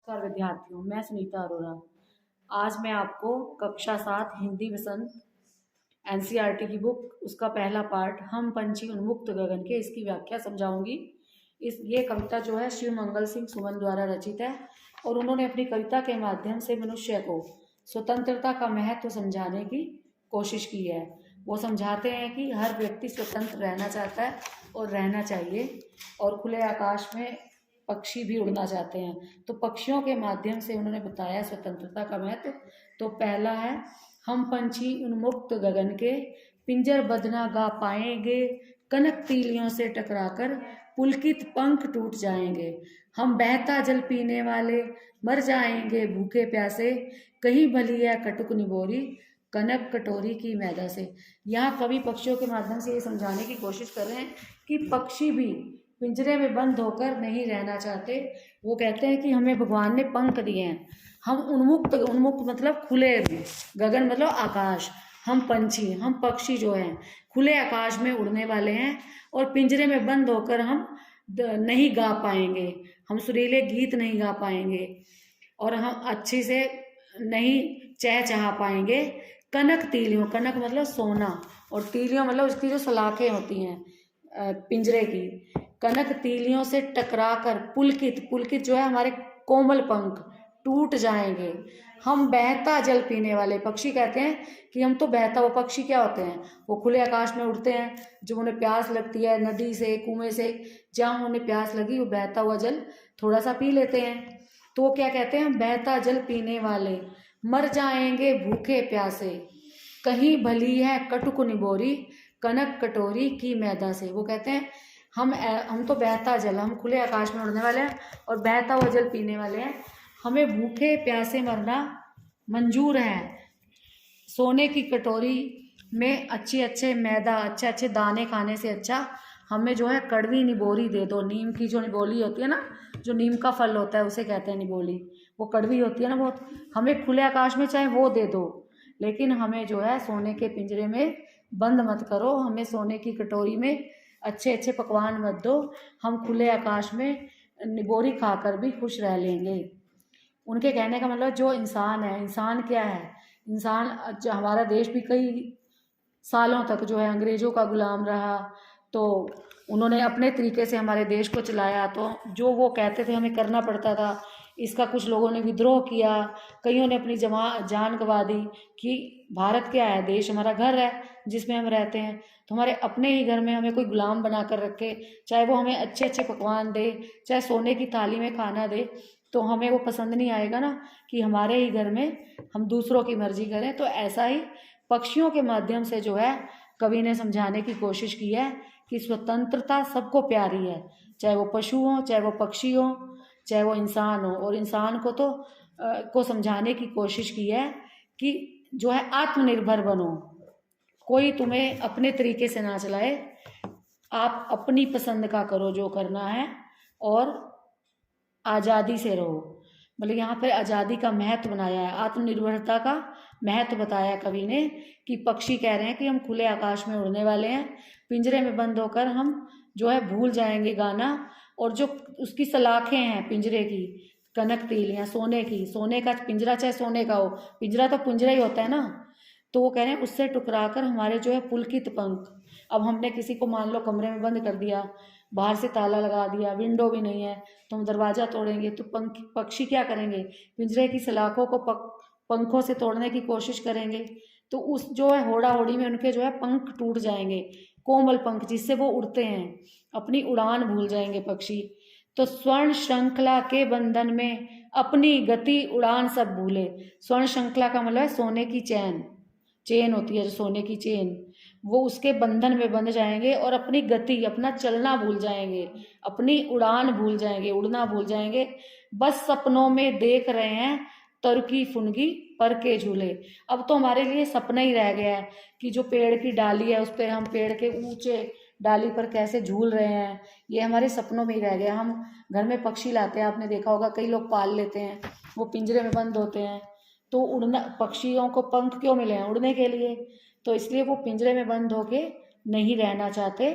नमस्कार विद्यार्थियों, मैं सुनीता अरोरा। आज मैं आपको कक्षा 7 हिंदी वसंत एनसीईआरटी की बुक उसका पहला पार्ट हम पंछी उन्मुक्त गगन के इसकी व्याख्या समझाऊंगी। ये कविता जो है शिव मंगल सिंह सुमन द्वारा रचित है और उन्होंने अपनी कविता के माध्यम से मनुष्य को स्वतंत्रता का महत्व समझाने की कोशिश की है। वो समझाते हैं कि हर व्यक्ति स्वतंत्र रहना चाहता है और रहना चाहिए, और खुले आकाश में पक्षी भी उड़ना चाहते हैं। तो पक्षियों के माध्यम से उन्होंने बताया स्वतंत्रता का महत्व। तो पहला है, हम पंछी उन्मुक्त गगन के, पिंजर बदना गा पाएंगे, कनक तीलियों से टकराकर पुलकित पंख टूट जाएंगे। हम बहता जल पीने वाले, मर जाएंगे भूखे प्यासे, कहीं भली है कटुक निबोरी, कनक कटोरी की मैदा से। यहाँ कवि पक्षियों के माध्यम से ये समझाने की कोशिश कर रहे हैं कि पक्षी भी पिंजरे में बंद होकर नहीं रहना चाहते। वो कहते हैं कि हमें भगवान ने पंख दिए हैं, हम उन्मुक्त मतलब खुले में, गगन मतलब आकाश, हम पंछी हम पक्षी जो हैं खुले आकाश में उड़ने वाले हैं, और पिंजरे में बंद होकर हम नहीं गा पाएंगे, हम सुरीले गीत नहीं गा पाएंगे, और हम अच्छी से नहीं चहचहा पाएंगे। कनक तीलियों, कनक मतलब सोना, और तीलियों मतलब उसकी जो सलाखें होती हैं पिंजरे की, कनक तीलियों से टकराकर पुलकित, पुलकित जो है हमारे कोमल पंख टूट जाएंगे। हम बहता जल पीने वाले पक्षी कहते हैं कि हम तो बहता, वो पक्षी क्या होते हैं, वो खुले आकाश में उड़ते हैं, जब उन्हें प्यास लगती है नदी से कुएं से, जहाँ उन्हें प्यास लगी वो बहता हुआ जल थोड़ा सा पी लेते हैं। तो वो क्या कहते हैं, हम बहता जल पीने वाले, मर जाएंगे भूखे प्यासे, कहीं भली है कटुक निबोरी, कनक कटोरी की मैदा से। वो कहते हैं हम तो बहता जल, हम खुले आकाश में उड़ने वाले हैं और बहता हुआ जल पीने वाले हैं, हमें भूखे प्यासे मरना मंजूर है। सोने की कटोरी में अच्छे मैदा, अच्छे दाने खाने से अच्छा हमें जो है कड़वी निबोरी दे दो। नीम की जो निबोली होती है ना, जो नीम का फल होता है उसे कहते हैं निबोली, वो कड़वी होती है ना बहुत, हमें खुले आकाश में चाहे वो दे दो, लेकिन हमें जो है सोने के पिंजरे में बंद मत करो, हमें सोने की कटोरी में अच्छे पकवान मत दो, हम खुले आकाश में निबोरी खाकर भी खुश रह लेंगे। उनके कहने का मतलब जो इंसान है, इंसान क्या है, इंसान हमारा देश भी कई सालों तक जो है अंग्रेज़ों का गुलाम रहा, तो उन्होंने अपने तरीके से हमारे देश को चलाया, तो जो वो कहते थे हमें करना पड़ता था। इसका कुछ लोगों ने विद्रोह किया, कईयों ने अपनी जान गंवा दी कि भारत क्या है, देश हमारा घर है जिसमें हम रहते हैं, तो हमारे अपने ही घर में हमें कोई गुलाम बना कर रखे, चाहे वो हमें अच्छे पकवान दे, चाहे सोने की थाली में खाना दे, तो हमें वो पसंद नहीं आएगा ना कि हमारे ही घर में हम दूसरों की मर्जी करें। तो ऐसा ही पक्षियों के माध्यम से जो है कवि ने समझाने की कोशिश की है कि स्वतंत्रता सबको प्यारी है, चाहे वो पशु हो, चाहे वो पक्षी हो, चाहे वो इंसान हो। और इंसान को तो को समझाने की कोशिश की है कि जो है आत्मनिर्भर बनो, कोई तुम्हें अपने तरीके से ना चलाए, आप अपनी पसंद का करो जो करना है, और आज़ादी से रहो। मतलब यहाँ पर आज़ादी का महत्व बनाया है, आत्मनिर्भरता का महत्व बताया कवि ने कि पक्षी कह रहे हैं कि हम खुले आकाश में उड़ने वाले हैं, पिंजरे में बंद होकर हम जो है भूल जाएंगे गाना, और जो उसकी सलाखें हैं पिंजरे की, कनक तीलियाँ सोने की, सोने का पिंजरा चाहे सोने का हो, पिंजरा तो पिंजरा ही होता है ना, तो वो कह रहे हैं उससे टकरा कर हमारे जो है पुलकित पंख। अब हमने किसी को मान लो कमरे में बंद कर दिया, बाहर से ताला लगा दिया, विंडो भी नहीं है, तो हम दरवाज़ा तोड़ेंगे, तो पक्षी क्या करेंगे, पिंजरे की सलाखों को पंखों से तोड़ने की कोशिश करेंगे, तो उस जो है होड़ा होड़ी में उनके जो है पंख टूट जाएंगे, कोमल पंख जिससे वो उड़ते हैं, अपनी उड़ान भूल जाएंगे पक्षी। तो स्वर्ण श्रृंखला के बंधन में अपनी गति उड़ान सब भूले। स्वर्ण श्रृंखला का मतलब है सोने की चेन होती है जो सोने की चेन, वो उसके बंधन में बंध जाएंगे और अपनी गति, अपना चलना भूल जाएंगे, अपनी उड़ान भूल जाएंगे, उड़ना भूल जाएंगे। बस सपनों में देख रहे हैं तरुकी फुनगी पर के झूले। अब तो हमारे लिए सपना ही रह गया है कि जो पेड़ की डाली है उस पर हम पेड़ के ऊंचे डाली पर कैसे झूल रहे हैं, ये हमारे सपनों में ही रह गया। हम घर में पक्षी लाते हैं, आपने देखा होगा कई लोग पाल लेते हैं, वो पिंजरे में बंद होते हैं, तो उड़ना, पक्षियों को पंख क्यों मिले हैं, उड़ने के लिए, तो इसलिए वो पिंजरे में बंद होके नहीं रहना चाहते।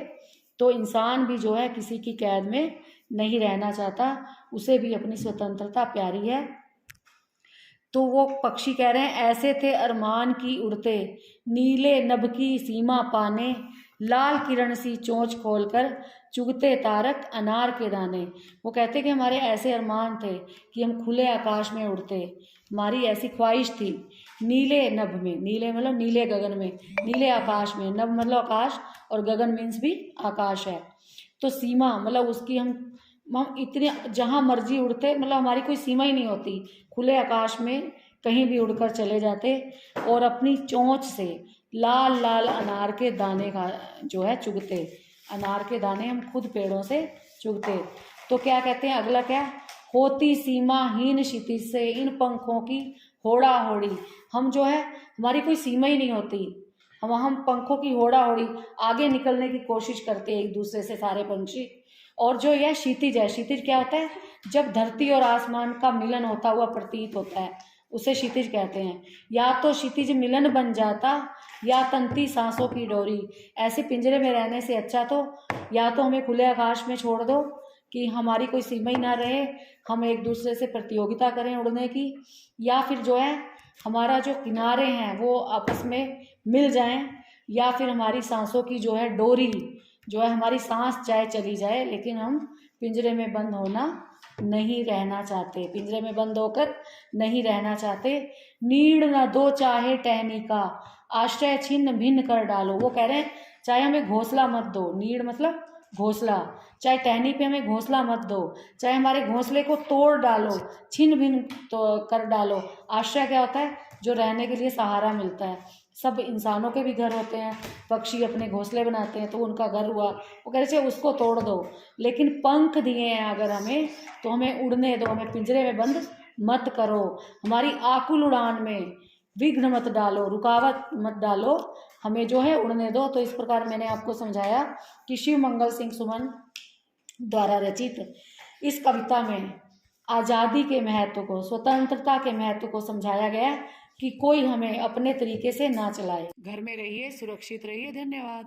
तो इंसान भी जो है किसी की कैद में नहीं रहना चाहता, उसे भी अपनी स्वतंत्रता प्यारी है। तो वो पक्षी कह रहे हैं, ऐसे थे अरमान की उड़ते, नीले नभ की सीमा पाने, लाल किरण सी चोंच खोलकर चुगते तारक अनार के दाने। वो कहते कि हमारे ऐसे अरमान थे कि हम खुले आकाश में उड़ते, हमारी ऐसी ख्वाहिश थी। नीले नभ में, नीले मतलब नीले गगन में, नीले आकाश में, नभ मतलब आकाश और गगन मीन्स भी आकाश है। तो सीमा मतलब उसकी हम इतने जहाँ मर्जी उड़ते, मतलब हमारी कोई सीमा ही नहीं होती, खुले आकाश में कहीं भी उड़कर चले जाते और अपनी चोंच से लाल लाल अनार के दाने का जो है चुगते, अनार के दाने हम खुद पेड़ों से चुगते। तो क्या कहते हैं अगला, क्या, होती सीमाहीन क्षितिज से इन पंखों की होड़ा होड़ी। हम जो है हमारी कोई सीमा ही नहीं होती, हम पंखों की होड़ा होड़ी आगे निकलने की कोशिश करते हैं एक दूसरे से सारे पंछी। और जो यह क्षितिज है, क्षितिज क्या होता है, जब धरती और आसमान का मिलन होता हुआ प्रतीत होता है उसे क्षितिज कहते हैं। या तो क्षितिज मिलन बन जाता या तंती सांसों की डोरी। ऐसे पिंजरे में रहने से अच्छा तो या तो हमें खुले आकाश में छोड़ दो कि हमारी कोई सीमा ही ना रहे, हम एक दूसरे से प्रतियोगिता करें उड़ने की, या फिर जो है हमारा जो किनारे हैं वो आपस में मिल जाएं, या फिर हमारी सांसों की जो है डोरी जो है, हमारी सांस चाहे चली जाए लेकिन हम पिंजरे में बंद होना नहीं रहना चाहते, पिंजरे में बंद होकर नहीं रहना चाहते। नीड़ न दो चाहे टहनी का, आश्रय छिन्न भिन्न कर डालो। वो कह रहे हैं चाहे हमें घोंसला मत दो, नीड़ मतलब घोंसला, चाहे टहनी पे हमें घोंसला मत दो, चाहे हमारे घोंसले को तोड़ डालो, छिन्न भिन्न तो कर डालो। आश्रय क्या होता है, जो रहने के लिए सहारा मिलता है। सब इंसानों के भी घर होते हैं, पक्षी अपने घोंसले बनाते हैं तो उनका घर हुआ, वो कह रहे थे उसको तोड़ दो, लेकिन पंख दिए हैं अगर हमें तो हमें उड़ने दो, हमें पिंजरे में बंद मत करो, हमारी आकुल उड़ान में विघ्न मत डालो, रुकावट मत डालो, हमें जो है उड़ने दो। तो इस प्रकार मैंने आपको समझाया कि शिव मंगल सिंह सुमन द्वारा रचित इस कविता में आज़ादी के महत्व को, स्वतंत्रता के महत्व को समझाया गया कि कोई हमें अपने तरीके से ना चलाए। घर में रहिए, सुरक्षित रहिए। धन्यवाद।